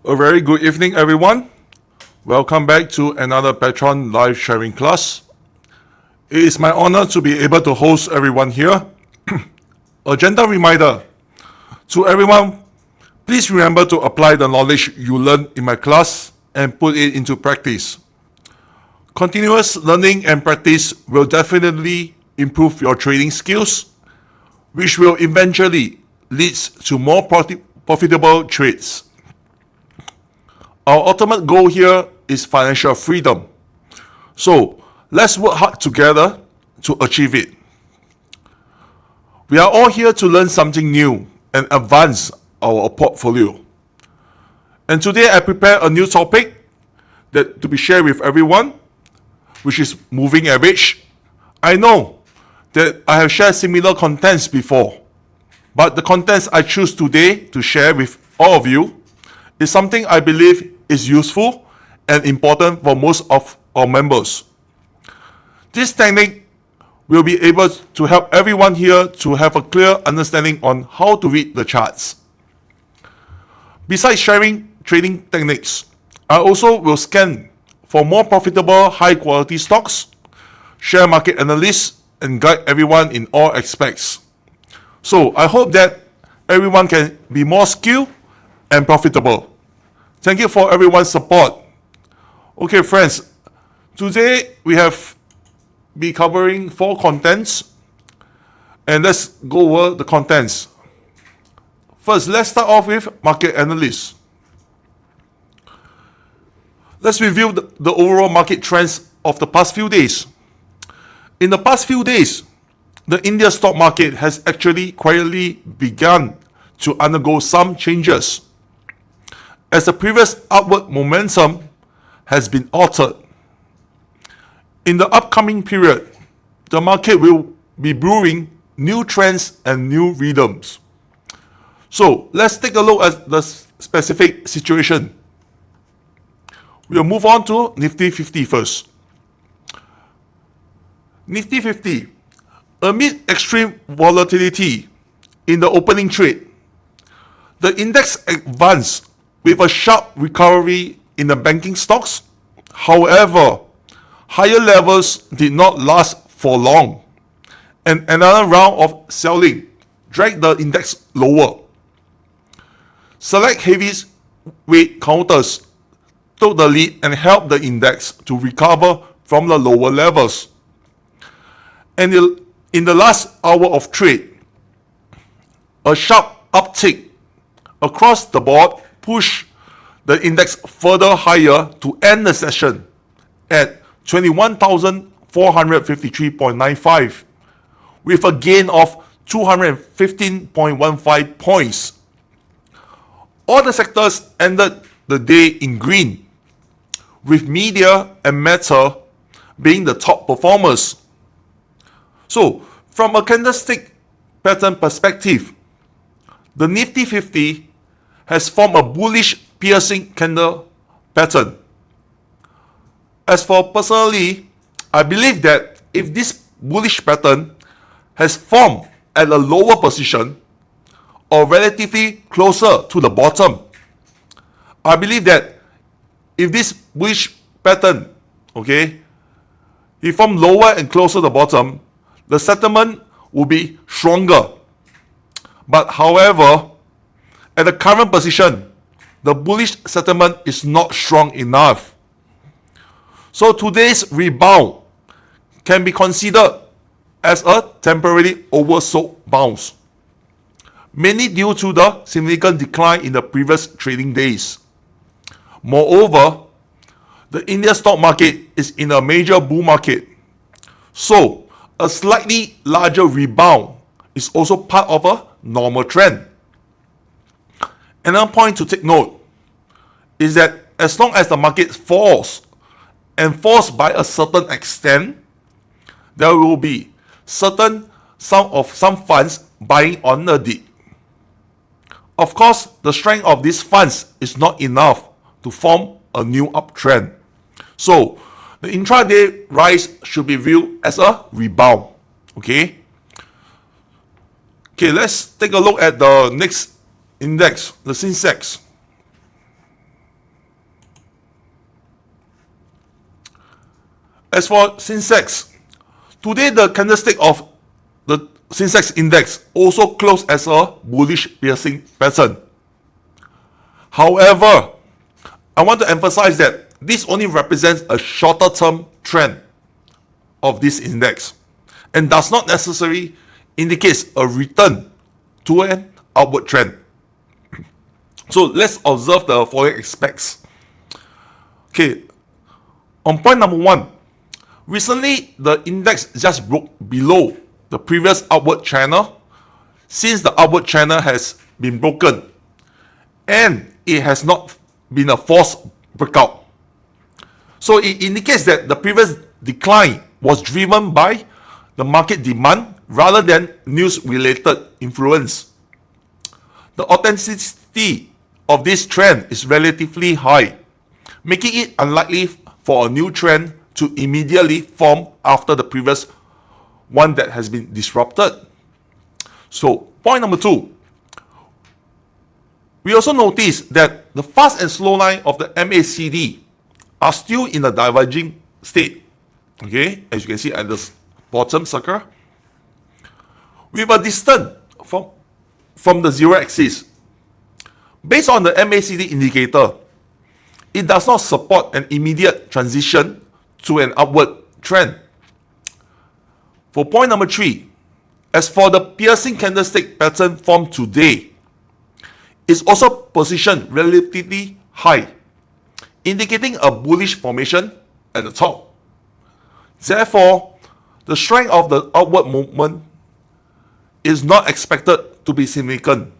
A very good evening, everyone. Welcome back to another Petron live sharing class. It is my honor to be able to host everyone here. A gentle reminder to everyone, please remember to apply the knowledge you learned in my class and put it into practice. Continuous learning and practice will definitely improve your trading skills, which will eventually lead to more profitable trades. Our ultimate goal here is financial freedom. So let's work hard together to achieve it. We are all here to learn something new and advance our portfolio. And today I prepare a new topic to be shared with everyone, which is moving average. I know that I have shared similar contents before, but the contents I choose today to share with all of you is something I believe is useful and important for most of our members. This technique will be able to help everyone here to have a clear understanding on how to read the charts. Besides sharing trading techniques, I also will scan for more profitable high quality stocks, share market analysis, and guide everyone in all aspects. So I hope that everyone can be more skilled and profitable. Thank you for everyone's support. Okay, friends, today we have been covering 4 contents, and let's go over the contents. First, let's start off with market analysis. Let's review the overall market trends of the past few days. In the past few days, the India stock market has actually quietly begun to undergo some changes, as the previous upward momentum has been altered. In the upcoming period, the market will be brewing new trends and new rhythms. So let's take a look at the specific situation. We'll move on to Nifty 50 first. Nifty 50, amid extreme volatility in the opening trade, the index advanced with a sharp recovery in the banking stocks. However, higher levels did not last for long, and another round of selling dragged the index lower. Select heavyweight counters took the lead and helped the index to recover from the lower levels. And in the last hour of trade, a sharp uptick across the board pushed the index further higher to end the session at 21,453.95 with a gain of 215.15 points. All the sectors ended the day in green, with media and metal being the top performers. So, from a candlestick pattern perspective, the Nifty 50 has formed a bullish piercing candle pattern. As for personally, I believe that if this bullish pattern has formed at a lower position or relatively closer to the bottom, I believe that if this bullish pattern, it formed lower and closer to the bottom, the settlement will be stronger. But however, at the current position, the bullish settlement is not strong enough. So today's rebound can be considered as a temporary oversold bounce, mainly due to the significant decline in the previous trading days. Moreover, the India stock market is in a major bull market, so a slightly larger rebound is also part of a normal trend. Another point to take note is that as long as the market falls and falls by a certain extent, there will be some funds buying on the dip. Of course, the strength of these funds is not enough to form a new uptrend. So the intraday rise should be viewed as a rebound. Okay, let's take a look at the next index, the Sensex. As for Sensex, today the candlestick of the Sensex index also closed as a bullish piercing pattern. However, I want to emphasize that this only represents a shorter term trend of this index and does not necessarily indicate a return to an upward trend. So let's observe the following aspects. Okay, on point number one, recently the index just broke below the previous upward channel. Since the upward channel has been broken and it has not been a forced breakout, so it indicates that the previous decline was driven by the market demand rather than news related influence. The authenticity of this trend is relatively high, making it unlikely for a new trend to immediately form after the previous one that has been disrupted. So, point number two, we also notice that the fast and slow line of the MACD are still in a diverging state. Okay, as you can see at the bottom circle, with a distance from the zero axis. Based on the MACD indicator, it does not support an immediate transition to an upward trend. For point number three, as for the piercing candlestick pattern formed today, it's also positioned relatively high, indicating a bullish formation at the top. Therefore, the strength of the upward movement is not expected to be significant.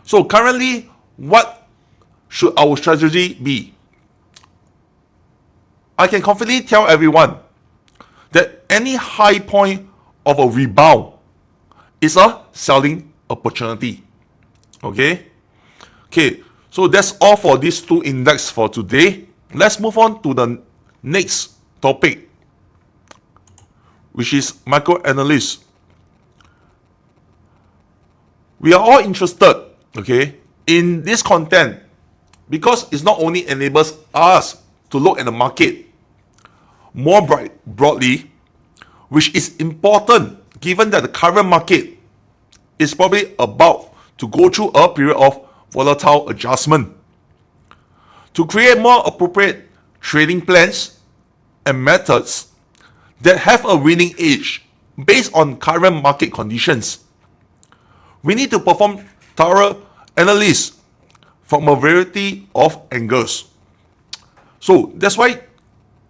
So currently, what should our strategy be? I can confidently tell everyone that any high point of a rebound is a selling opportunity. Okay, so that's all for these two index for today. Let's move on to the next topic, which is microanalysis. We are all interested, in this content because it not only enables us to look at the market more broadly, which is important given that the current market is probably about to go through a period of volatile adjustment. To create more appropriate trading plans and methods that have a winning edge based on current market conditions, we need to perform thorough analysis from a variety of angles. So that's why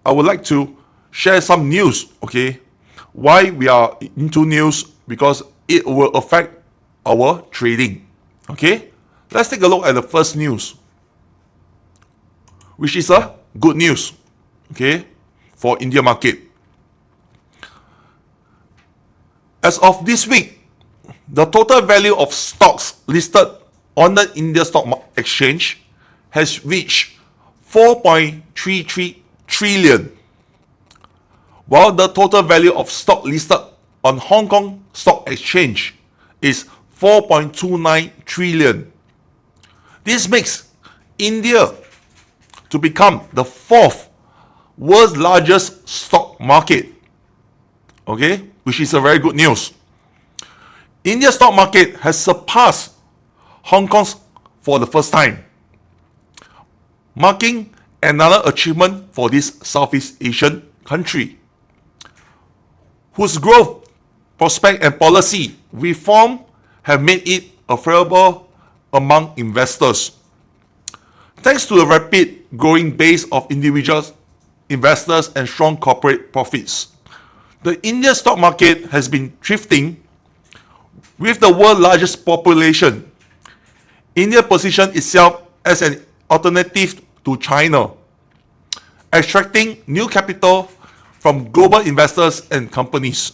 I would like to share some news, why we are into news, because it will affect our trading. Let's take a look at the first news, which is a good news, for India market. As of this week, the total value of stocks listed on the India Stock Exchange has reached 4.33 trillion, while the total value of stock listed on Hong Kong Stock Exchange is 4.29 trillion. This makes India to become the fourth world's largest stock market, which is a very good news. India's stock market has surpassed Hong Kong's for the first time, marking another achievement for this Southeast Asian country, whose growth prospect and policy reform have made it affordable among investors. Thanks to the rapid growing base of individual investors and strong corporate profits, the Indian stock market has been thriving. With the world's largest population, India positioned itself as an alternative to China, attracting new capital from global investors and companies.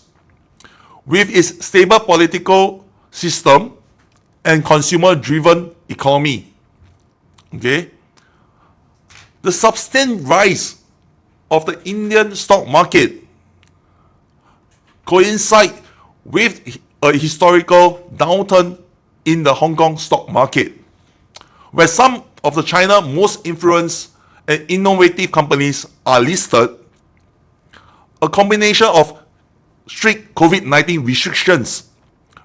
With its stable political system and consumer-driven economy, the sustained rise of the Indian stock market coincide with a historical downturn in the Hong Kong stock market, where some of the China's most influenced and innovative companies are listed, a combination of strict COVID-19 restrictions,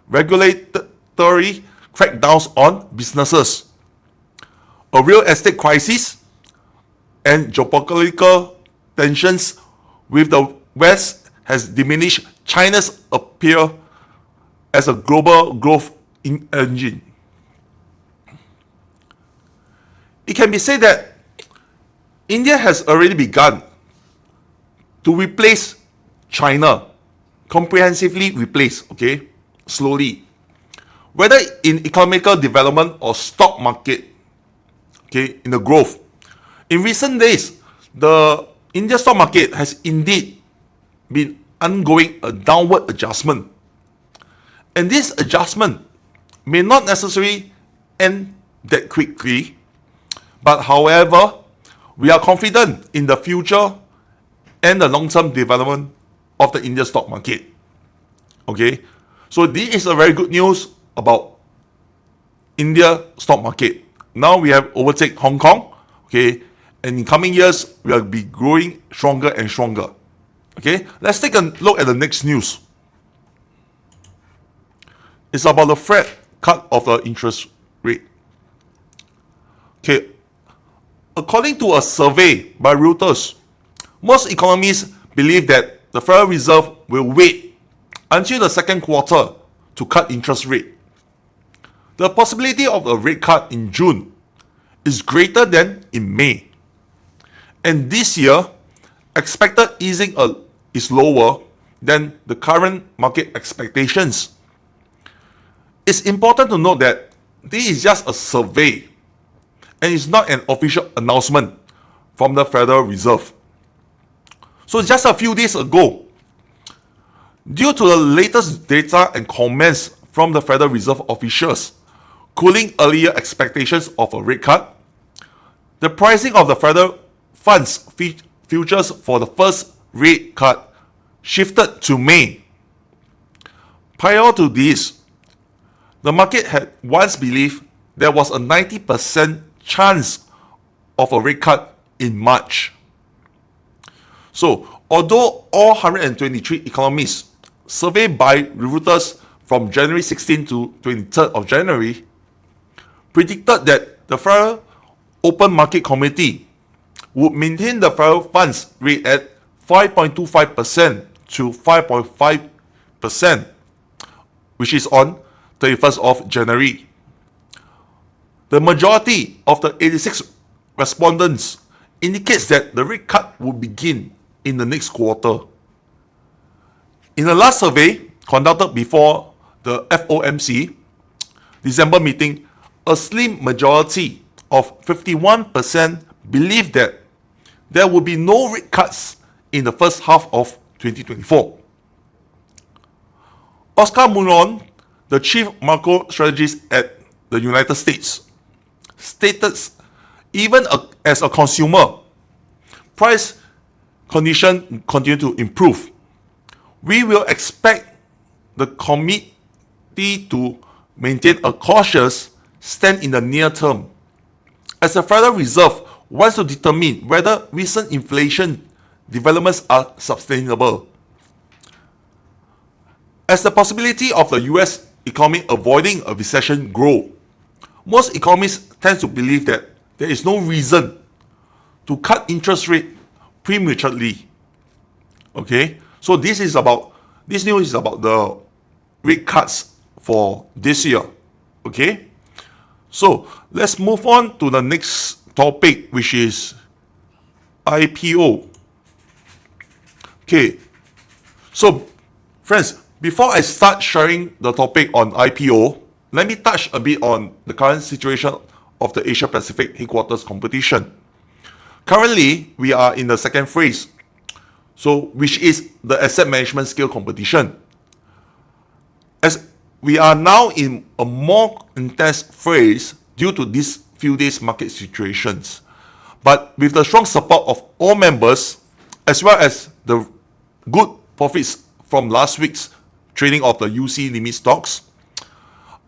regulatory crackdowns on businesses, a real estate crisis, and geopolitical tensions with the West has diminished China's appeal as a global growth engine. It can be said that India has already begun to replace China, comprehensively replace, okay, slowly. Whether in economical development or stock market, okay, in the growth. In recent days, the India stock market has indeed been undergoing a downward adjustment. And this adjustment may not necessarily end that quickly, but however, we are confident in the future and the long-term development of the India stock market. Okay, so this is a very good news about India stock market. Now we have overtaken Hong Kong, okay, and in coming years we will be growing stronger and stronger. Okay, let's take a look at the next news. It's about the Fed cut of the interest rate. Okay, according to a survey by Reuters, most economists believe that the Federal Reserve will wait until the second quarter to cut interest rate. The possibility of a rate cut in June is greater than in May. And this year, expected easing is lower than the current market expectations. It's important to note that this is just a survey and it's not an official announcement from the Federal Reserve. So just a few days ago, due to the latest data and comments from the Federal Reserve officials cooling earlier expectations of a rate cut, the pricing of the federal funds futures for the first rate cut shifted to May. Prior to this, the market had once believed there was a 90% chance of a rate cut in March. So, although all 123 economists surveyed by Reuters from January 16 to 23rd of January predicted that the Federal Open Market Committee would maintain the federal funds rate at 5.25% to 5.5%, which is on 31st of January. The majority of the 86 respondents indicates that the rate cut will begin in the next quarter. In the last survey conducted before the FOMC December meeting, a slim majority of 51% believe that there will be no rate cuts in the first half of 2024. Oscar Munoz, the chief macro strategist at the United States, stated even as a consumer, price conditions continue to improve. We will expect the committee to maintain a cautious stand in the near term, as the Federal Reserve wants to determine whether recent inflation developments are sustainable. As the possibility of the US economy avoiding a recession grow, most economists tend to believe that there is no reason to cut interest rate prematurely. Okay, so this news is about the rate cuts for this year. Okay, so let's move on to the next topic, which is IPO. Okay, so friends, before I start sharing the topic on IPO, let me touch a bit on the current situation of the Asia Pacific headquarters competition. Currently, we are in the second phase, which is the asset management skill competition. As we are now in a more intense phase due to these few days market situations, but with the strong support of all members, as well as the good profits from last week's trading of the UC limit stocks,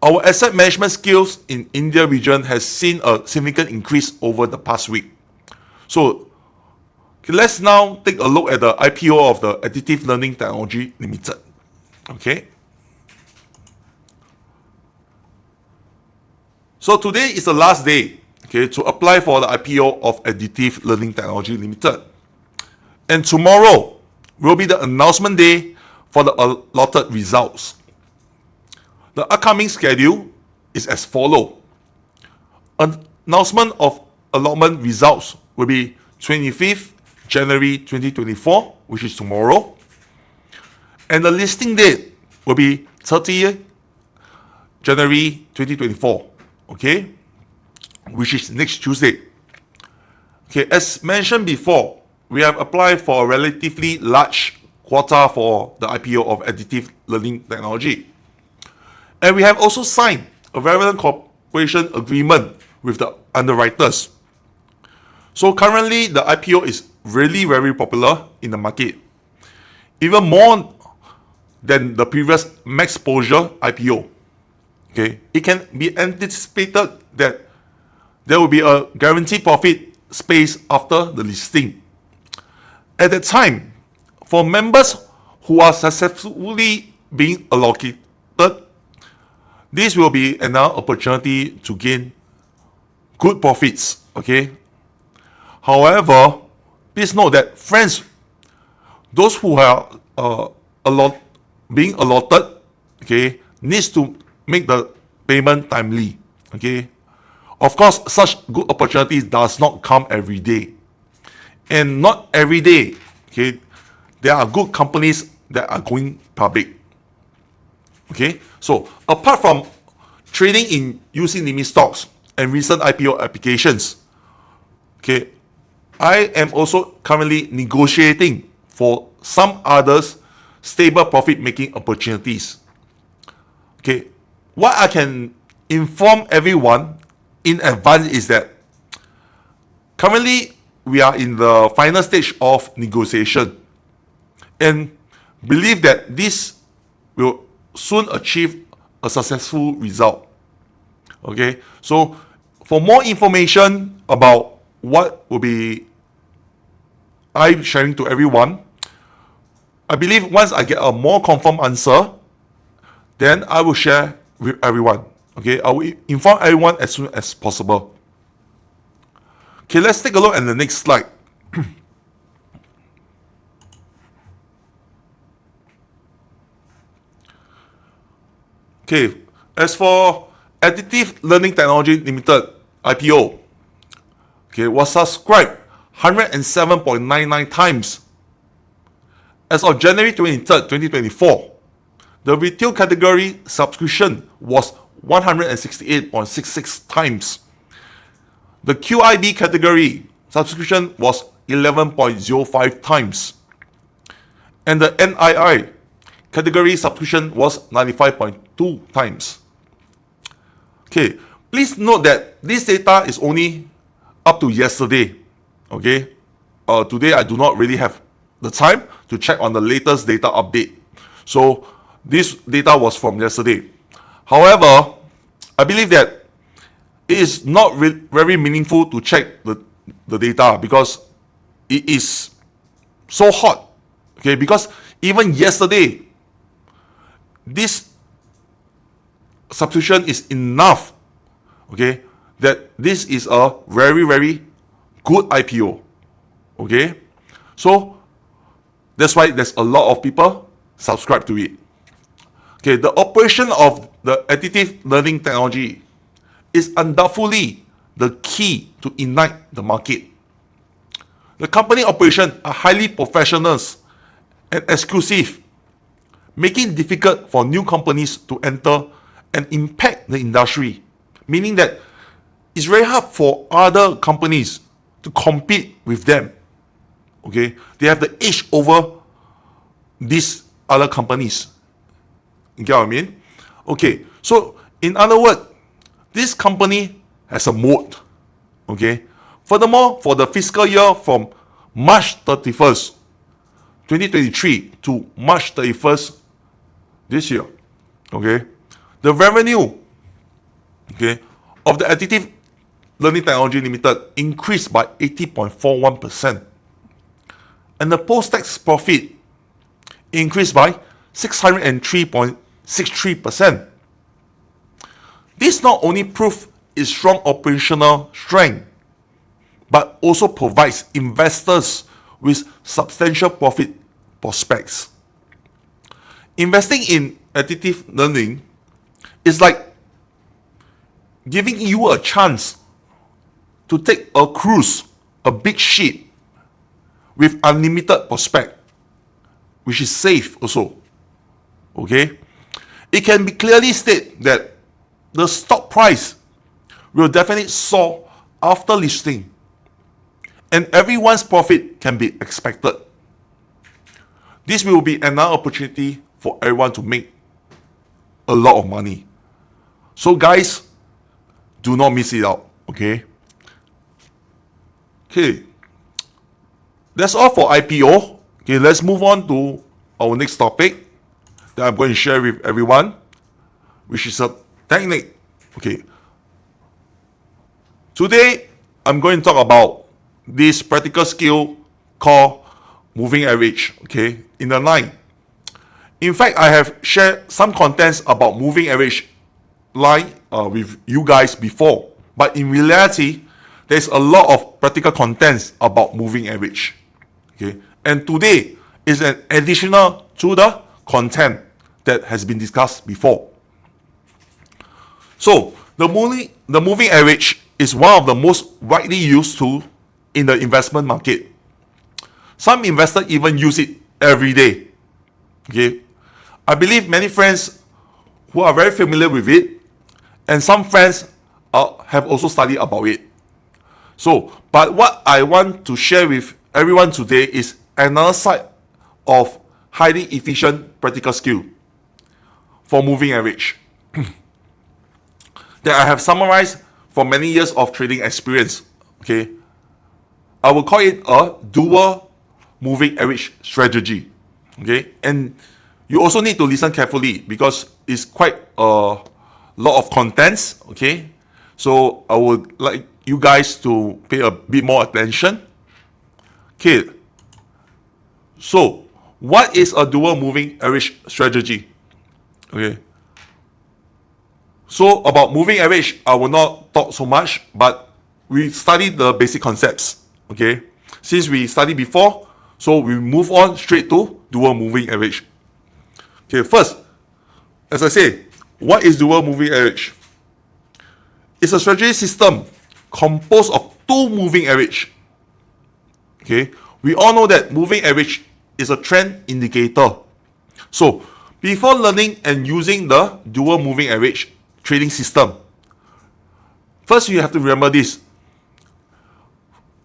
our asset management skills in India region has seen a significant increase over the past week. So let's now take a look at the IPO of the Additive Learning Technology Limited. Okay. So today is the last day, okay, to apply for the IPO of Additive Learning Technology Limited. And tomorrow will be the announcement day for the allotted results. The upcoming schedule is as follows. Announcement of allotment results will be 25th January 2024, which is tomorrow. And the listing date will be 30th January 2024, okay, which is next Tuesday. Okay, as mentioned before, we have applied for a relatively large quota for the IPO of Additive Learning Technology. And we have also signed a relevant cooperation agreement with the underwriters. So currently, the IPO is really very popular in the market, even more than the previous MaxPosure IPO. Okay, it can be anticipated that there will be a guaranteed profit space after the listing. At that time, for members who are successfully being allocated, this will be another opportunity to gain good profits. Okay. However, please note that friends, those who are being allotted, okay, needs to make the payment timely. Okay. Of course, such good opportunities does not come every day, and not every day, okay, there are good companies that are going public. Okay, so apart from trading in using limit stocks and recent IPO applications, okay, I am also currently negotiating for some others stable profit making opportunities. Okay, what I can inform everyone in advance is that currently we are in the final stage of negotiation and believe that this will soon achieve a successful result. Okay, so for more information about what will be I sharing to everyone, I believe once I get a more confirmed answer, then I will share with everyone. Okay, I will inform everyone as soon as possible. Okay, let's take a look at the next slide. Okay, as for Additive Learning Technology Limited IPO, okay, was subscribed 107.99 times. As of January 23rd, 2024, the retail category subscription was 168.66 times. The QIB category subscription was 11.05 times. And the NII category subscription was 95.2 times. Okay, please note that this data is only up to yesterday. Okay, today I do not really have the time to check on the latest data update. So this data was from yesterday. However, I believe that it is not very meaningful to check the data because it is so hot. Okay, because even yesterday, this subscription is enough, okay, that this is a very, very good IPO. Okay, so that's why there's a lot of people subscribe to it. Okay, the operation of the additive learning technology is undoubtedly the key to ignite the market. The company operation are highly professional and exclusive, making it difficult for new companies to enter and impact the industry, meaning that it's very hard for other companies to compete with them. Okay, they have the edge over these other companies. You get what I mean? Okay, so in other words, this company has a moat. Okay, furthermore, for the fiscal year from March 31st, 2023 to March 31st this year, okay, the revenue, okay, of the additive Learning Technology Limited increased by 80.41%. And the post-tax profit increased by 603.63%. This not only proves its strong operational strength, but also provides investors with substantial profit prospects. Investing in additive learning is like giving you a chance to take a cruise, a big ship with unlimited prospect, which is safe also. Okay? It can be clearly stated that the stock price will definitely soar after listing, and everyone's profit can be expected. This will be another opportunity for everyone to make a lot of money. So guys, do not miss it out, okay? Okay, that's all for IPO. Okay, let's move on to our next topic that I'm going to share with everyone, which is a technique. Okay, today I'm going to talk about this practical skill called moving average, okay, in the line. In fact, I have shared some contents about moving average line with you guys before, but in reality, there's a lot of practical contents about moving average. Okay, and today is an additional to the content that has been discussed before. So the moving average is one of the most widely used tools in the investment market. Some investors even use it every day. Okay, I believe many friends who are very familiar with it, and some friends have also studied about it. So, but what I want to share with everyone today is another side of highly efficient practical skill for moving average that I have summarized from many years of trading experience. Okay, I will call it a dual moving average strategy. Okay, and you also need to listen carefully because it's quite a lot of contents. Okay, so I would like you guys to pay a bit more attention. Okay, so what is a dual moving average strategy? Okay, so about moving average, I will not talk so much, but we studied the basic concepts. Okay, since we studied before, so we move on straight to dual moving average. Okay, first, as I say, what is dual moving average? It's a strategy system composed of two moving average. Okay, we all know that moving average is a trend indicator. So before learning and using the dual moving average trading system, first you have to remember this.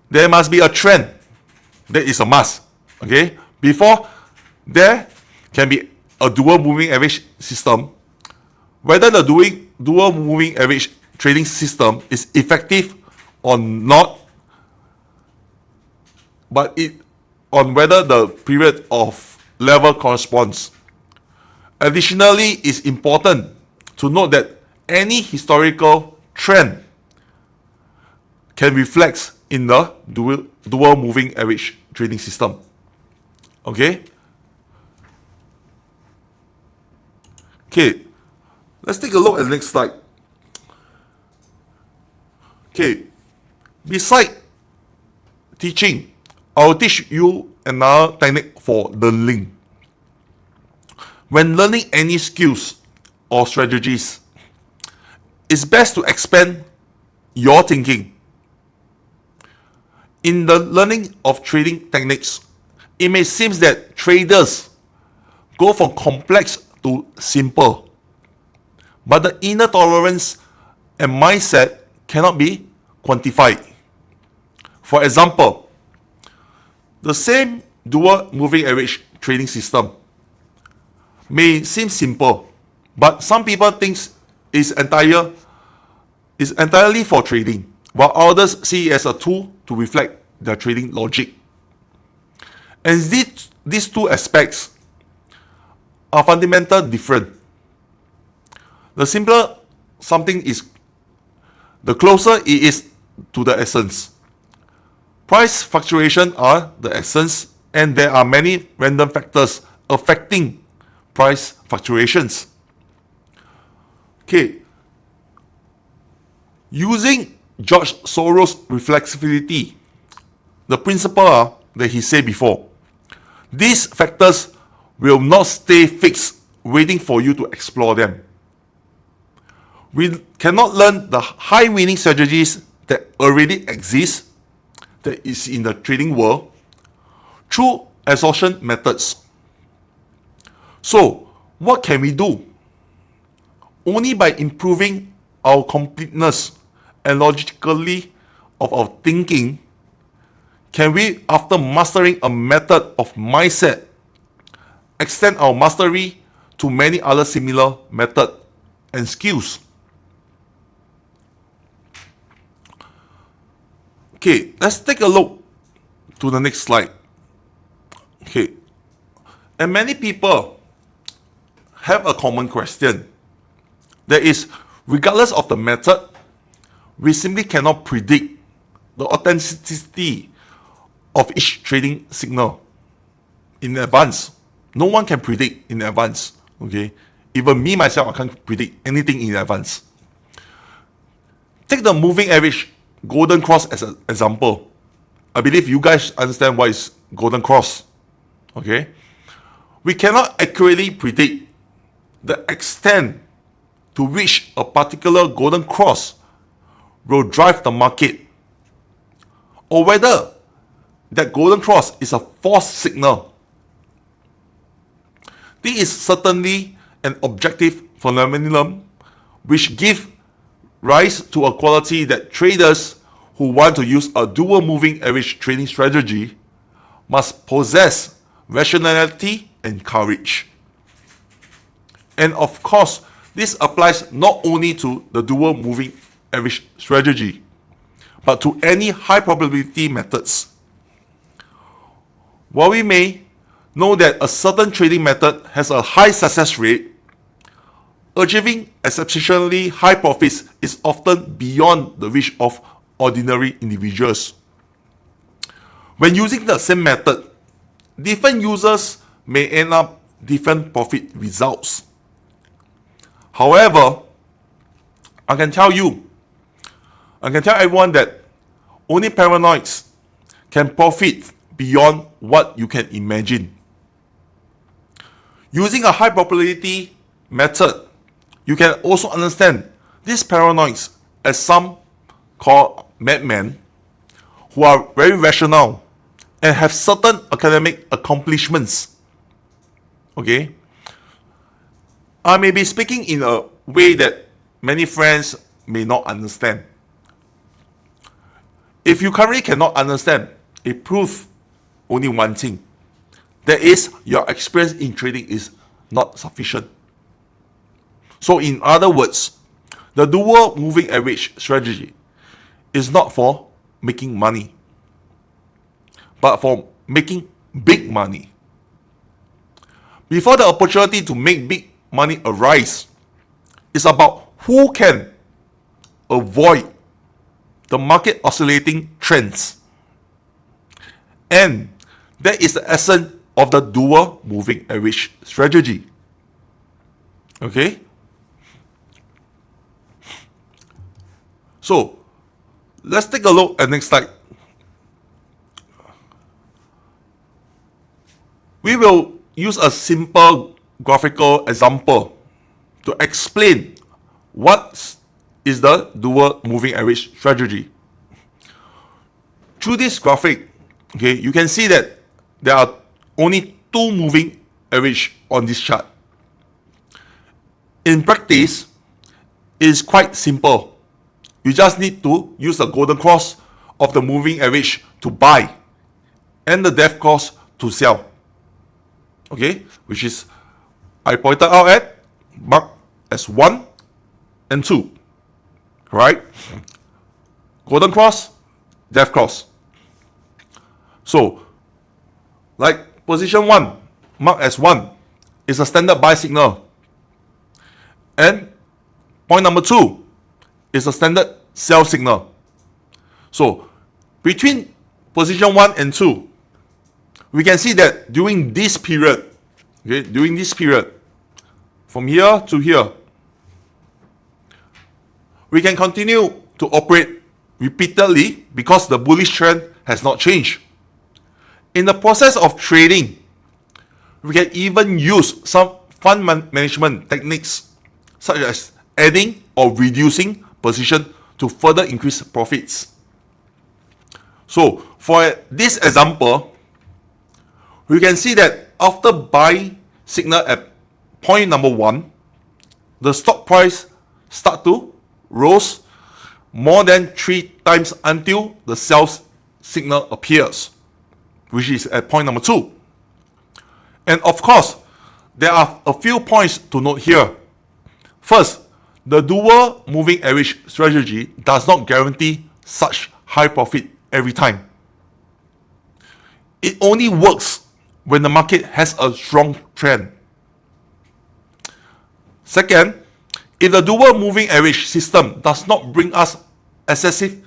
There must be a trend. That is a must. Okay, before there can be a dual moving average system, whether the dual moving average trading system is effective or not, but it on whether the period of level corresponds. Additionally, it's important to note that any historical trend can reflect in the dual moving average trading system. Okay? Okay, let's take a look at the next slide. Okay, beside teaching, I will teach you another technique for learning. When learning any skills or strategies, it's best to expand your thinking. In the learning of trading techniques, it may seem that traders go from complex to simple, but the inner tolerance and mindset cannot be quantified. For example, the same dual moving average trading system may seem simple, but some people think it's entirely for trading, while others see it as a tool to reflect their trading logic. And these two aspects are fundamentally different. The simpler something is, the closer it is to the essence. Price fluctuation are the essence, and there are many random factors affecting price fluctuations. Okay. Using George Soros' reflexivity, the principle that he said before, these factors will not stay fixed waiting for you to explore them. We cannot learn the high winning strategies that already exist, that is in the trading world, through exhaustion methods. So, what can we do? Only by improving our completeness and logically of our thinking can we, after mastering a method of mindset, extend our mastery to many other similar methods and skills. Okay, let's take a look to the next slide. Okay, and many people have a common question. That is, regardless of the method, we simply cannot predict the authenticity of each trading signal in advance. No one can predict in advance. Okay, even me myself, I can't predict anything in advance. Take the moving average golden cross as an example. I believe you guys understand what is golden cross. Okay, we cannot accurately predict the extent to which a particular golden cross will drive the market, or whether that golden cross is a false signal. This is certainly an objective phenomenon which gives rise to a quality that traders who want to use a dual moving average trading strategy must possess rationality and courage. And of course, this applies not only to the dual moving average strategy, but to any high probability methods. While we may know that a certain trading method has a high success rate, achieving exceptionally high profits is often beyond the reach of ordinary individuals. When using the same method, different users may end up different profit results. However, I can tell everyone that only paranoids can profit beyond what you can imagine. Using a high probability method, you can also understand these paranoids as some called madmen who are very rational and have certain academic accomplishments. Okay? I may be speaking in a way that many friends may not understand. If you currently cannot understand, it proves only one thing. That is, your experience in trading is not sufficient. So in other words, the dual moving average strategy is not for making money, but for making big money. Before the opportunity to make big money arise, it's about who can avoid the market oscillating trends. And that is the essence of the dual moving average strategy. Okay? So, let's take a look at next slide. We will use a simple graphical example to explain what is the dual moving average strategy. Through this graphic, okay, you can see that there are only two moving average on this chart. In practice, it is quite simple. You just need to use the golden cross of the moving average to buy and the death cross to sell. Okay, which is I pointed out at marked as 1 and 2. Right? Golden cross, death cross. So, like position 1, marked as 1, is a standard buy signal. And point number 2 is a standard sell signal. So between position 1 and 2, we can see that during this period, from here to here, we can continue to operate repeatedly because the bullish trend has not changed. In the process of trading, we can even use some fund management techniques such as adding or reducing position to further increase profits. So for this example, we can see that after buy signal at point number 1, the stock price start to rose more than 3 times until the sell signal appears, which is at point number 2. And of course, there are a few points to note here. First, the dual moving average strategy does not guarantee such high profit every time. It only works when the market has a strong trend. Second, if the dual moving average system does not bring us excessive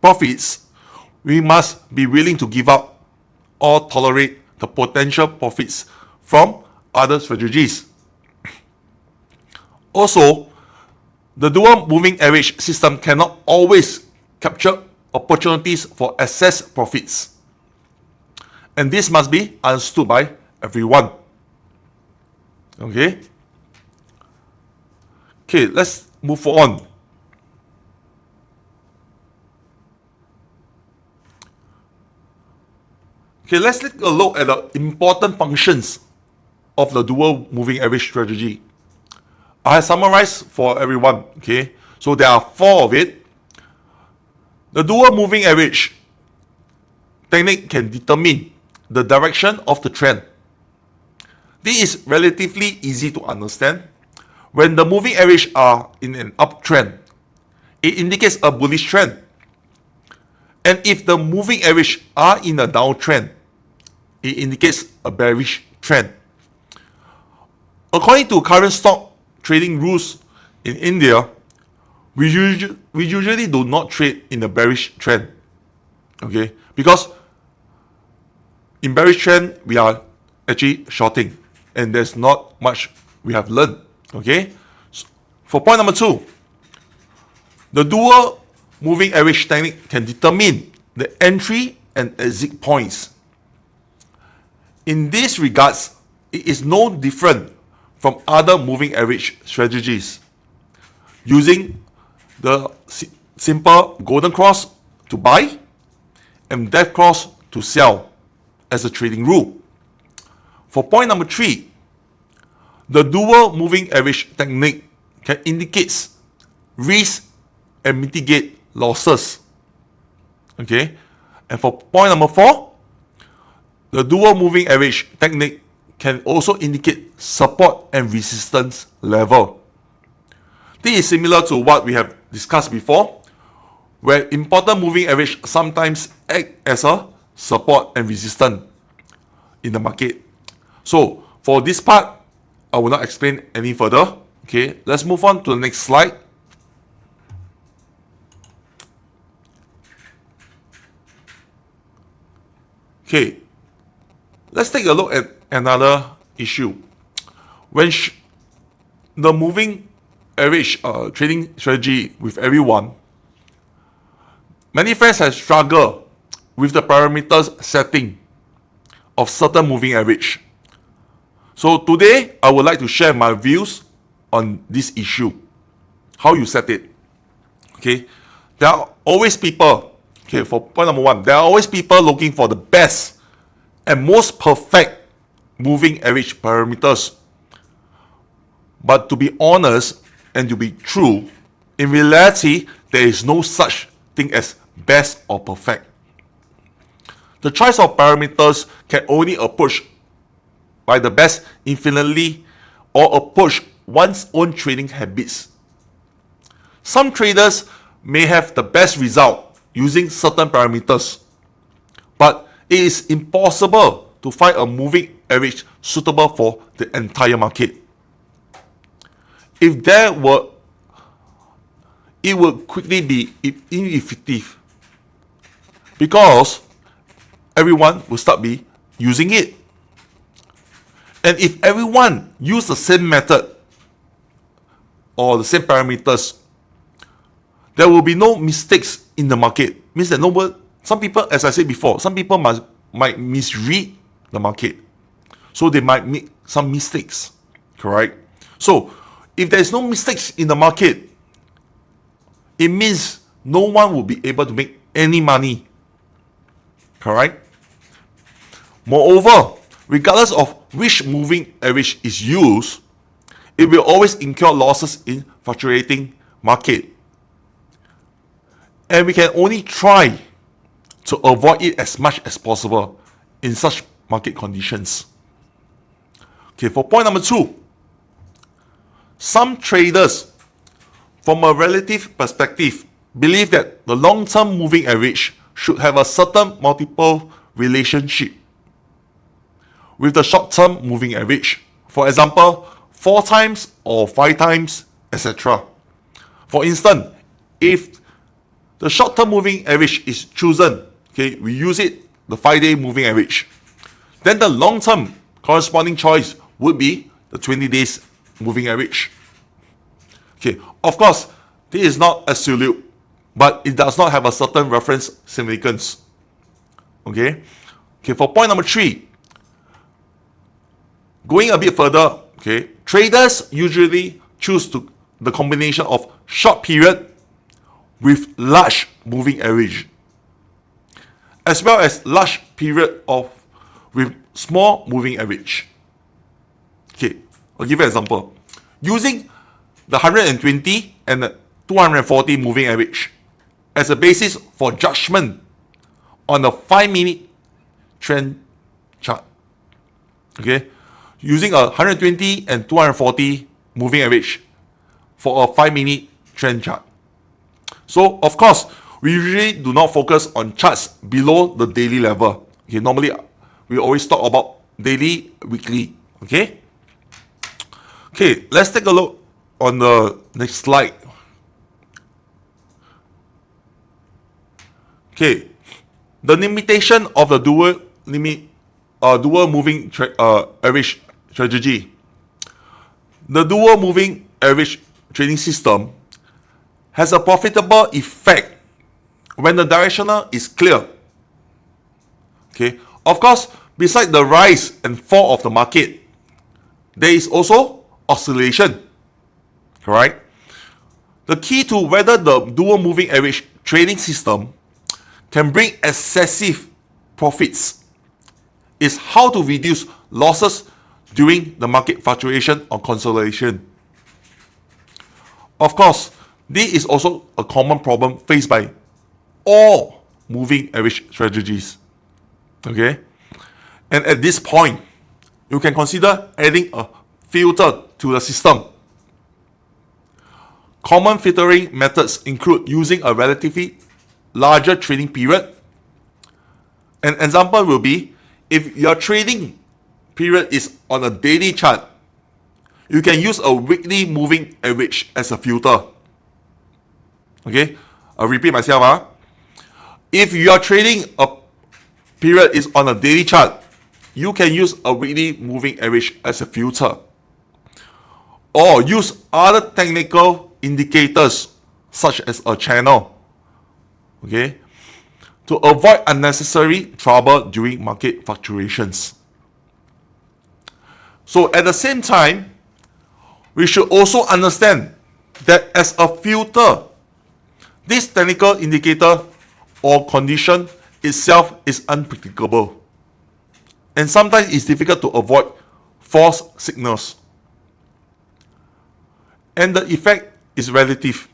profits, we must be willing to give up or tolerate the potential profits from other strategies. Also, the dual moving average system cannot always capture opportunities for excess profits, and this must be understood by everyone. Okay, let's move on. Let's take a look at the important functions of the dual moving average strategy. I have summarized for everyone. So there are 4 of it. The dual moving average technique can determine the direction of the trend. This is relatively easy to understand. When the moving average are in an uptrend, it indicates a bullish trend. And if the moving average are in a downtrend, it indicates a bearish trend. According to current stock trading rules in India, we usually do not trade in a bearish trend. Because in bearish trend, we are actually shorting, and there's not much we have learned. So for point number 2, the dual moving average technique can determine the entry and exit points. In this regards, it is no different from other moving average strategies, using the simple golden cross to buy and death cross to sell as a trading rule. For point number 3, the dual moving average technique can indicate risk and mitigate losses. And for point number 4, the dual moving average technique can also indicate support and resistance level. This is similar to what we have discussed before, where important moving average sometimes act as a support and resistance in the market. So for this part, I will not explain any further. Let's move on to the next slide. Let's take a look at another issue. When the moving average trading strategy with everyone, many friends have struggled with the parameters setting of certain moving average. So today, I would like to share my views on this issue, how you set it. There are always people, for point number 1, there are always people looking for the best and most perfect moving average parameters. But to be honest and to be true, in reality, there is no such thing as best or perfect. The choice of parameters can only approach by the best infinitely or approach one's own trading habits. Some traders may have the best result using certain parameters, but it is impossible to find a moving average suitable for the entire market. If there were, it would quickly be ineffective. because everyone will start be using it. And if everyone use the same method or the same parameters, there will be no mistakes in the market. Means that some people, as I said before, some people might misread the market. So they might make some mistakes, correct? So if there is no mistakes in the market, it means no one will be able to make any money, correct? Moreover, regardless of which moving average is used, it will always incur losses in fluctuating market. And we can only try to avoid it as much as possible in such market conditions. Okay, for point number 2, some traders, from a relative perspective, believe that the long-term moving average should have a certain multiple relationship with the short-term moving average. For example, 4 times or 5 times, etc. For instance, if the short-term moving average is chosen, okay, we use it, the 5-day moving average, then the long-term corresponding choice would be the 20 days moving average. Okay, of course, this is not absolute, but it does not have a certain reference significance. Okay, for point number 3, going a bit further, okay, traders usually choose the combination of short period with large moving average, as well as large period with small moving average. Okay, I'll give you an example. Using the 120 and the 240 moving average as a basis for judgment on the 5-minute trend chart. Okay, using a 120 and 240 moving average for a 5-minute trend chart. So, of course, we usually do not focus on charts below the daily level. Okay, normally we always talk about daily, weekly. Okay, let's take a look on the next slide. Okay, the limitation of the dual moving average strategy. The dual moving average trading system has a profitable effect when the directional is clear. Okay, of course, besides the rise and fall of the market, there is also oscillation. Correct? The key to whether the dual moving average trading system can bring excessive profits is how to reduce losses during the market fluctuation or consolidation. Of course, this is also a common problem faced by all moving average strategies. Okay? And at this point, you can consider adding a filter to the system. Common filtering methods include using a relatively larger trading period. An example will be, if your trading period is on a daily chart, you can use a weekly moving average as a filter. Okay, I'll repeat myself. If your trading period is on a daily chart, you can use a weekly moving average as a filter. Or use other technical indicators such as a channel, okay, to avoid unnecessary trouble during market fluctuations. So at the same time, we should also understand that as a filter, this technical indicator or condition itself is unpredictable, and sometimes it's difficult to avoid false signals, and the effect is relative.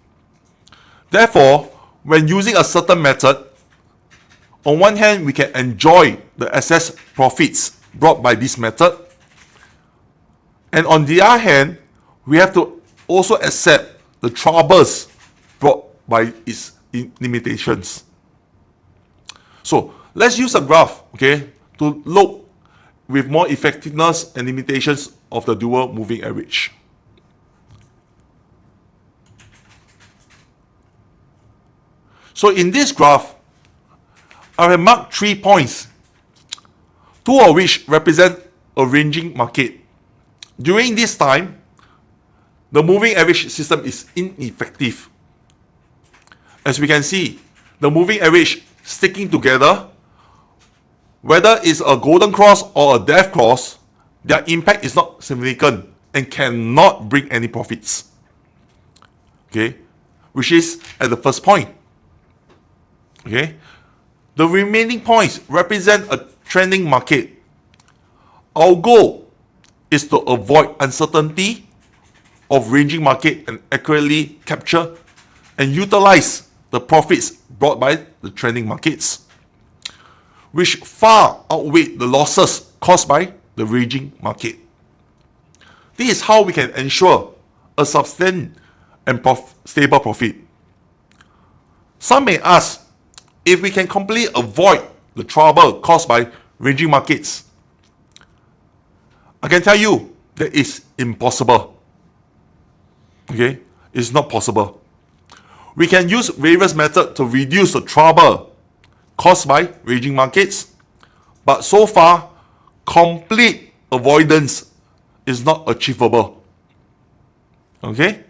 Therefore, when using a certain method, on one hand we can enjoy the excess profits brought by this method, and on the other hand we have to also accept the troubles brought by its limitations. So let's use a graph, okay, to look with more effectiveness and limitations of the dual moving average. So in this graph, I have marked 3 points, 2 of which represent a ranging market. During this time, the moving average system is ineffective. As we can see, the moving average sticking together, whether it's a golden cross or a death cross, their impact is not significant and cannot bring any profits. Okay, which is at the first point. Okay, the remaining points represent a trending market. Our goal is to avoid uncertainty of ranging market and accurately capture and utilize the profits brought by the trending markets, which far outweigh the losses caused by the raging market. This is how we can ensure a sustained and stable profit. Some may ask if we can completely avoid the trouble caused by ranging markets. I can tell you that it's impossible. Okay, it's not possible. We can use various methods to reduce the trouble caused by raging markets, but so far, complete avoidance is not achievable. Okay?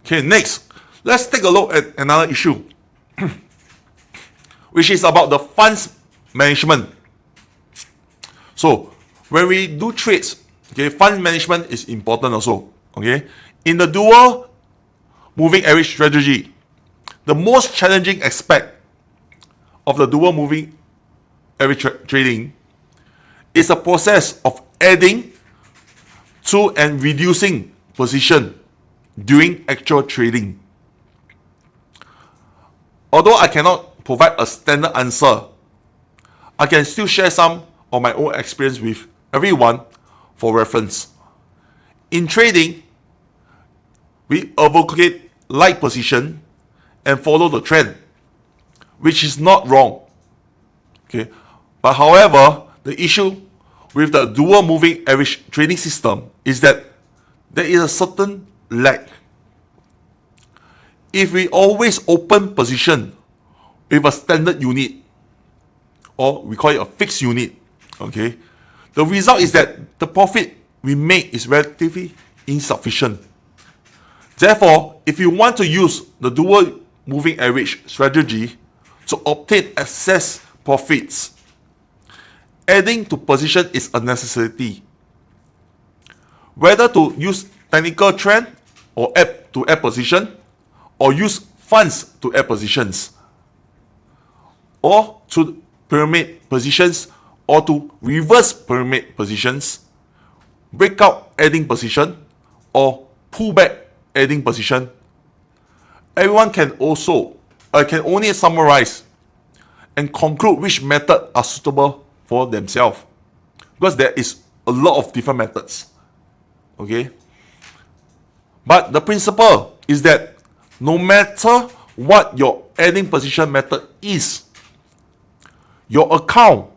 Okay, next, let's take a look at another issue, which is about the funds management. So, when we do trades, okay, fund management is important also. Okay, in the dual moving average strategy, the most challenging aspect of the dual moving average trading is the process of adding to and reducing position during actual trading. Although I cannot provide a standard answer, I can still share some of my own experience with everyone for reference. In trading, we advocate light position and follow the trend, which is not wrong. Okay, but however, the issue with the dual moving average trading system is that there is a certain lag. If we always open position with a standard unit, or we call it a fixed unit, okay, the result is that the profit we make is relatively insufficient. Therefore, if you want to use the dual moving average strategy to obtain excess profits, adding to position is a necessity. Whether to use technical trend or add to add position, or use funds to add positions, or to pyramid positions, or to reverse pyramid positions, breakout adding position, or pullback adding position, everyone can only summarize and conclude which method are suitable for themselves, because there is a lot of different methods. Okay, but the principle is that no matter what your adding position method is, your account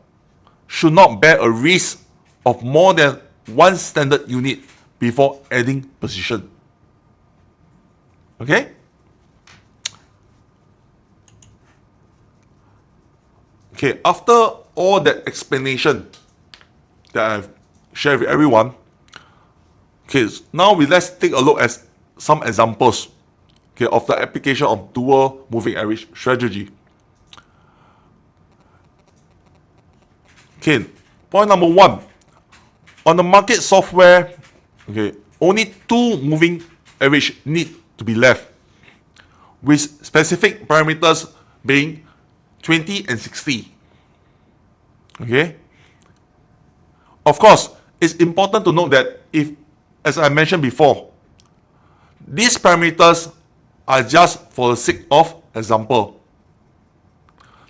should not bear a risk of more than one standard unit before adding position. Okay? Okay, after all that explanation that I've shared with everyone, okay, now let's take a look at some examples, okay, of the application of dual moving average strategy. Okay, point number 1. On the market software, okay, only 2 moving average need to be left, with specific parameters being 20 and 60. Okay? Of course, it's important to note that if, as I mentioned before, these parameters are just for the sake of example.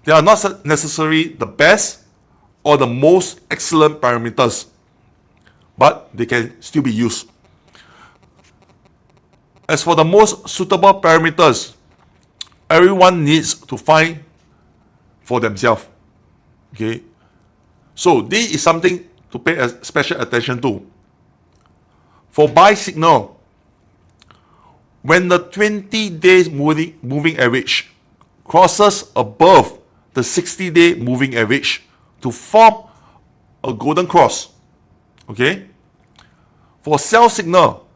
They are not necessarily the best or the most excellent parameters, but they can still be used. As for the most suitable parameters, everyone needs to find for themselves. Okay, so this is something to pay special attention to. For buy signal, when the 20-day moving average crosses above the 60-day moving average to form a golden cross. Okay? For sell signal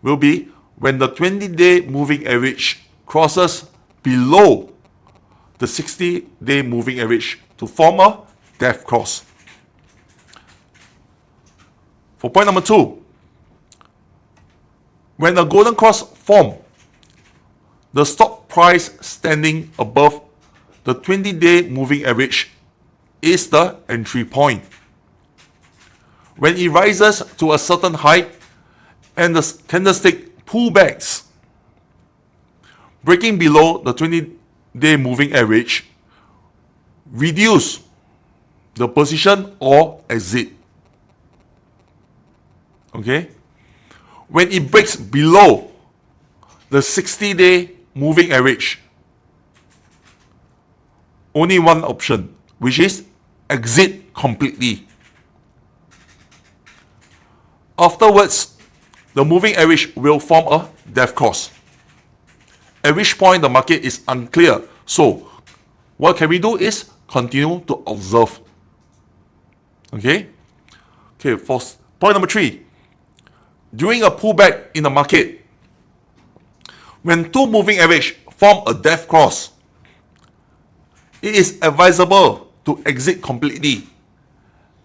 will be when the 20-day moving average crosses below the 60-day moving average to form a death cross. For point number 2, when a golden cross forms, the stock price standing above the 20-day moving average is the entry point. When it rises to a certain height and the candlestick pullbacks, breaking below the 20-day moving average, reduce the position or exit. Okay? When it breaks below the 60-day moving average, only one option, which is exit completely. Afterwards, the moving average will form a death cross, at which point the market is unclear. So, what can we do is continue to observe. Okay, for point number 3, during a pullback in the market, when two moving average form a death cross, it is advisable to exit completely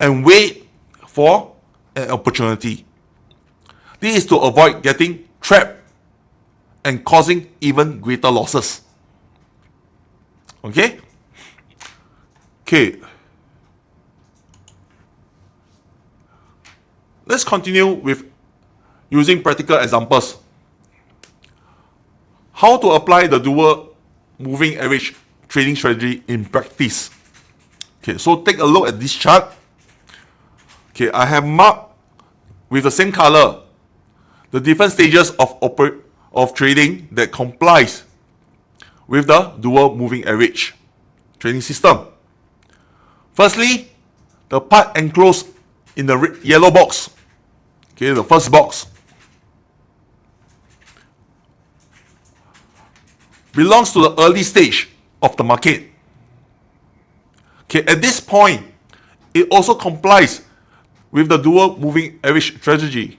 and wait for an opportunity. This is to avoid getting trapped and causing even greater losses. Okay? Let's continue with using practical examples. How to apply the dual moving average trading strategy in practice. So take a look at this chart. I have marked with the same color the different stages of trading that complies with the dual moving average trading system. Firstly, the part enclosed in the yellow box, the first box, belongs to the early stage of the market. At this point, it also complies with the dual moving average strategy.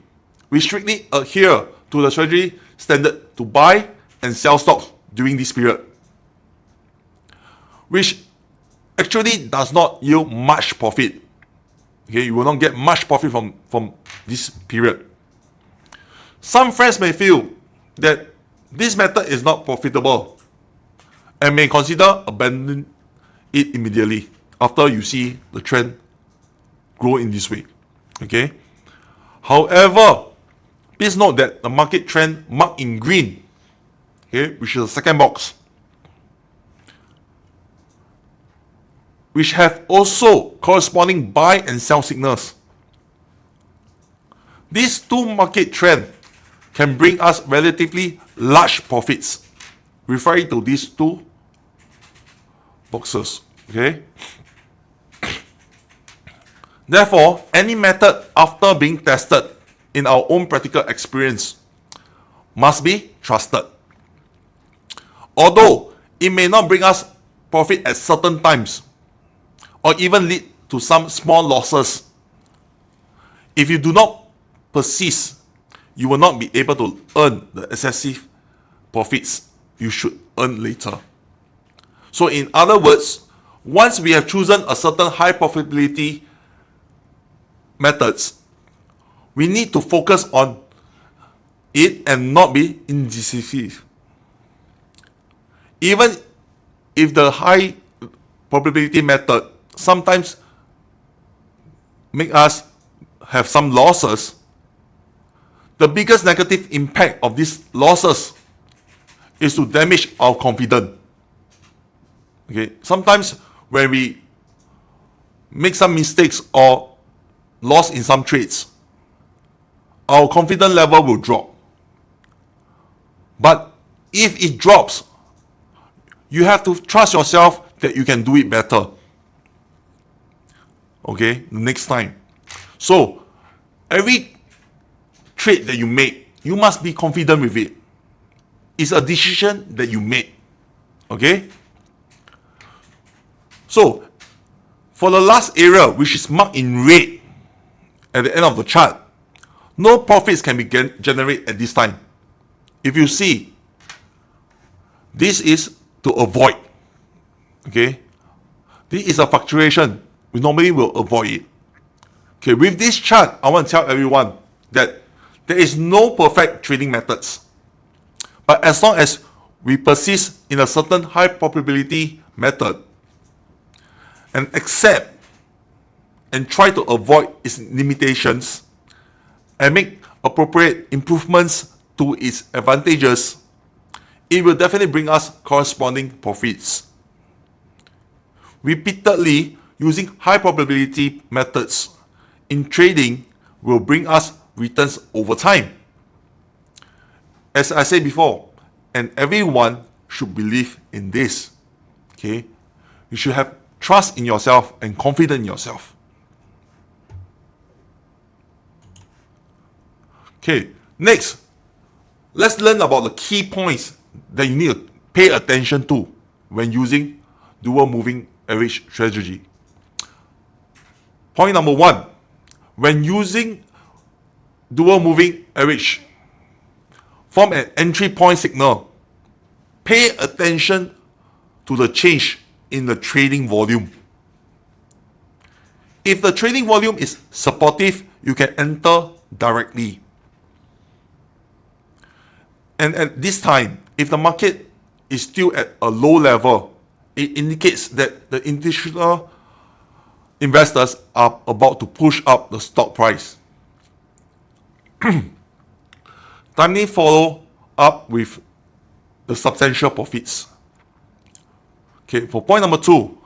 We strictly adhere to the strategy standard to buy and sell stocks during this period, which actually does not yield much profit. You will not get much profit from this period. Some friends may feel that this method is not profitable and may consider abandoning it immediately after you see the trend grow in this way. However, please note that the market trend marked in green, which is the second box, which have also corresponding buy and sell signals. These two market trends can bring us relatively large profits, referring to these two boxes. Therefore, any method after being tested in our own practical experience must be trusted. Although it may not bring us profit at certain times, or even lead to some small losses, if you do not persist, you will not be able to earn the excessive profits you should earn later. So in other words, once we have chosen a certain high profitability methods, we need to focus on it and not be indecisive. Even if the high probability method sometimes make us have some losses, the biggest negative impact of these losses is to damage our confidence. Sometimes when we make some mistakes or loss in some trades, our confidence level will drop. But if it drops, you have to trust yourself that you can do it better. The next time. So every trade that you make, you must be confident with it. is a decision that you made. Okay? So, for the last area, which is marked in red at the end of the chart, no profits can be generated at this time. If you see, this is to avoid. Okay? This is a fluctuation. We normally will avoid it. Okay, with this chart, I want to tell everyone that there is no perfect trading methods. But as long as we persist in a certain high probability method and accept and try to avoid its limitations and make appropriate improvements to its advantages, it will definitely bring us corresponding profits. Repeatedly using high probability methods in trading will bring us returns over time. As I said before, and everyone should believe in this. Okay? You should have trust in yourself and confidence in yourself. Okay, next, let's learn about the key points that you need to pay attention to when using dual moving average strategy. Point number one, when using dual moving average, form an entry point signal. Pay attention to the change in the trading volume. If the trading volume is supportive, you can enter directly. And at this time, if the market is still at a low level, it indicates that the institutional investors are about to push up the stock price. Timely follow up with the substantial profits. Okay, for point number two,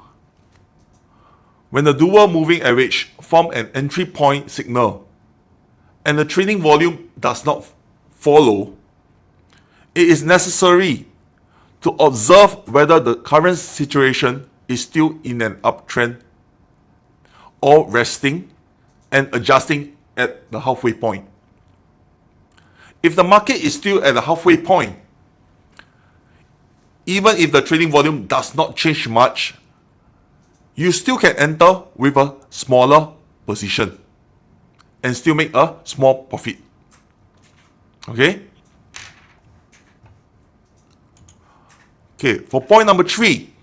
when the dual moving average form an entry point signal and the trading volume does not follow, it is necessary to observe whether the current situation is still in an uptrend or resting and adjusting at the halfway point. If the market is still at the halfway point, even if the trading volume does not change much, you still can enter with a smaller position and still make a small profit. Okay? Okay, for point number three,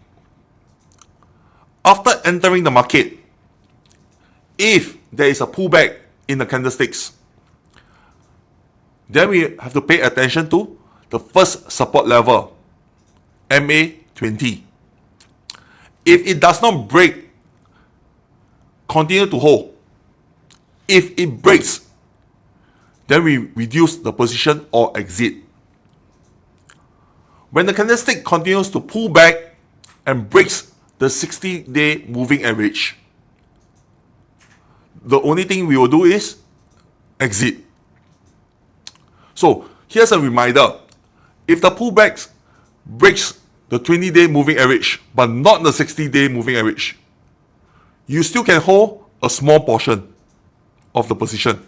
after entering the market, if there is a pullback in the candlesticks, then we have to pay attention to the first support level, MA20. If it does not break, continue to hold. If it breaks, then we reduce the position or exit. When the candlestick continues to pull back and breaks the 60-day moving average, the only thing we will do is exit. So here's a reminder. If the pullback breaks the 20-day moving average but not the 60-day moving average, you still can hold a small portion of the position.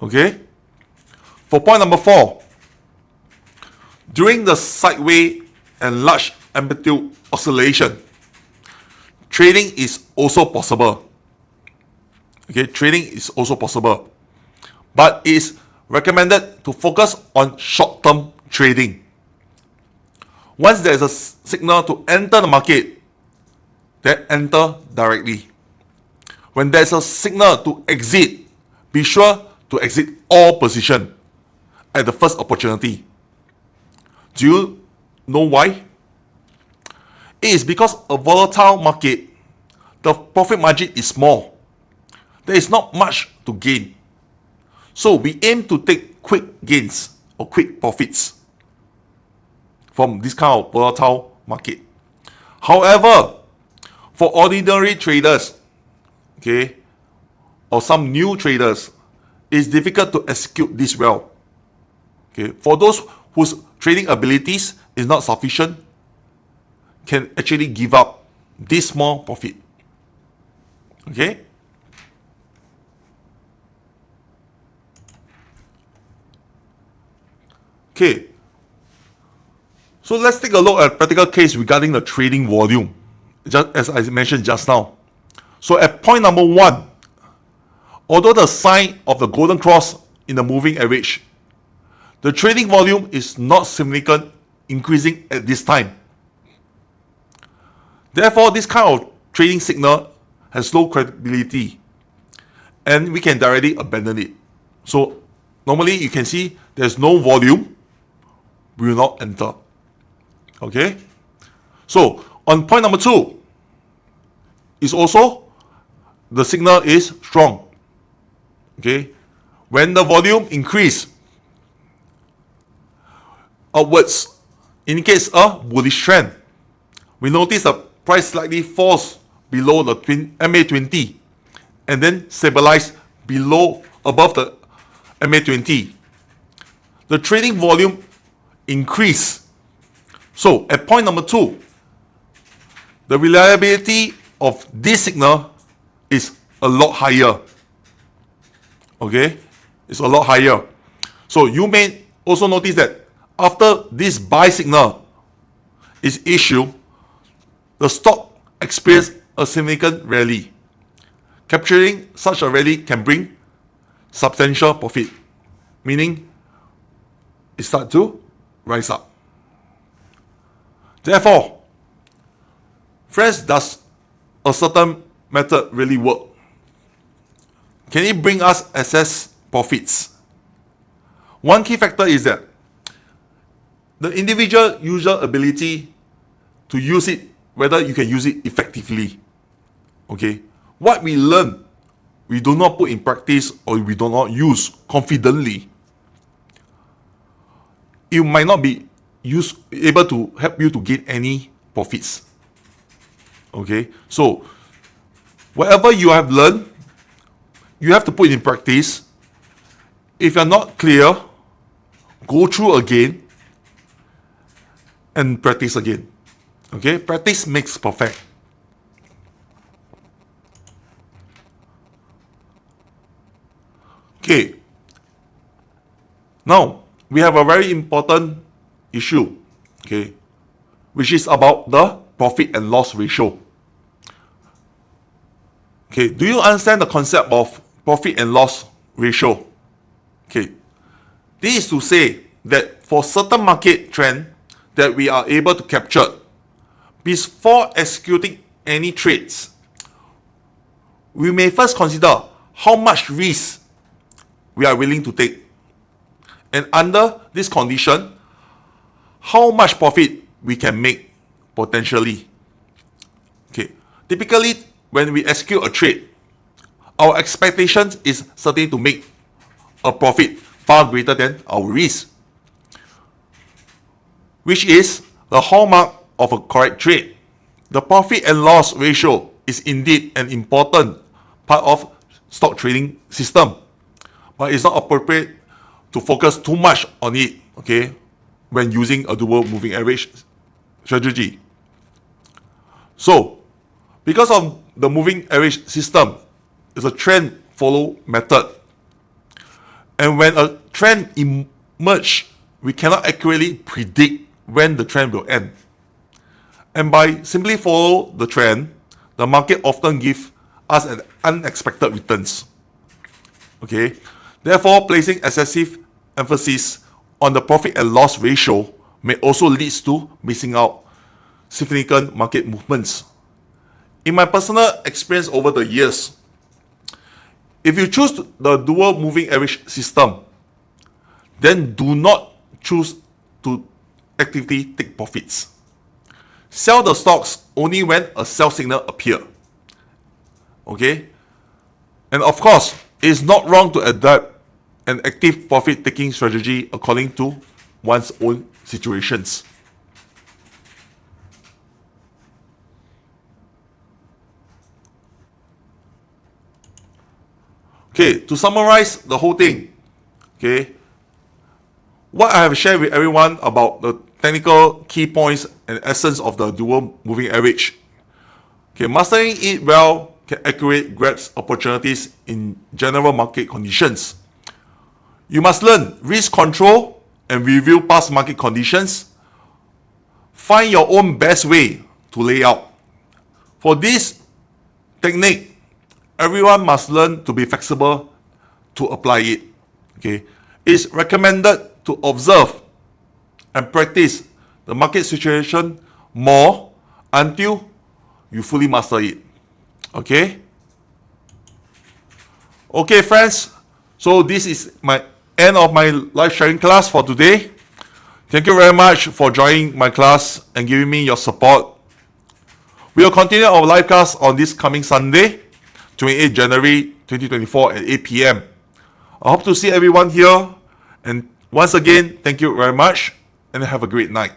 Okay? For point number four, during the sideways and large amplitude oscillation, trading is also possible. Okay, trading is also possible, but it is recommended to focus on short-term trading. Once there is a signal to enter the market, then enter directly. When there is a signal to exit, be sure to exit all position at the first opportunity. Do you know why? It is because a volatile market, the profit margin is small. There is not much to gain. So we aim to take quick gains or quick profits from this kind of volatile market. However, for ordinary traders, okay, or some new traders, it's difficult to execute this well. Okay, for those whose trading abilities is not sufficient, can actually give up this small profit. Okay? Okay. So let's take a look at a practical case regarding the trading volume, just as I mentioned just now. So at point number 1, although the sign of the golden cross in the moving average, the trading volume is not significant increasing at this time. Therefore, this kind of trading signal has low credibility and we can directly abandon it. So normally you can see there's no volume, we will not enter. Okay? So on point number 2, is also the signal is strong. Okay? When the volume increase upwards indicates a bullish trend. We notice the price slightly falls below the MA20 and then stabilize above the MA20. The trading volume increase. So at point number 2, the reliability of this signal is a lot higher. Okay, it's a lot higher. So you may also notice that after this buy signal is issued, the stock experienced a significant rally. Capturing such a rally can bring substantial profit, meaning it starts to rise up. Therefore, friends, does a certain method really work? Can it bring us excess profits? One key factor is that the individual user ability to use it, whether you can use it effectively. Okay, what we learn, we do not put in practice or we do not use confidently, it might not be able to help you to gain any profits. Okay, so whatever you have learned, you have to put it in practice. If you're not clear, go through again and practice again. Okay, practice makes perfect. Okay, now we have a very important issue, okay, which is about the profit and loss ratio. Okay, do you understand the concept of profit and loss ratio? Okay, this is to say that for certain market trend that we are able to capture before executing any trades, we may first consider how much risk we are willing to take, and under this condition, how much profit we can make potentially. Okay, typically when we execute a trade, our expectation is certainly to make a profit far greater than our risk, which is the hallmark of a correct trade. The profit and loss ratio is indeed an important part of stock trading system, but it's not appropriate to focus too much on it, okay, when using a dual moving average strategy. So, because of the moving average system, it's a trend follow method. And when a trend emerges, we cannot accurately predict when the trend will end. And by simply follow the trend, the market often gives us an unexpected returns. Okay, therefore placing excessive emphasis on the profit and loss ratio may also lead to missing out significant market movements. In my personal experience over the years, if you choose the dual moving average system, then do not choose to actively take profits. Sell the stocks only when a sell signal appears. Okay? And of course, it is not wrong to adapt an active profit taking strategy according to one's own situations. Okay, to summarize the whole thing, okay, what I have shared with everyone about the technical key points and essence of the dual moving average. Okay, mastering it well can accurately grasp opportunities in general market conditions. You must learn risk control and review past market conditions find your own best way to lay out. For this technique, everyone must learn to be flexible to apply it. Okay, it's recommended to observe and practice the market situation more until you fully master it. Okay? Okay, friends. So this is my end of my live sharing class for today. Thank you very much for joining my class and giving me your support. We will continue our live class on this coming Sunday, 28 January 2024 at 8 p.m. I hope to see everyone here. And once again, thank you very much and have a great night.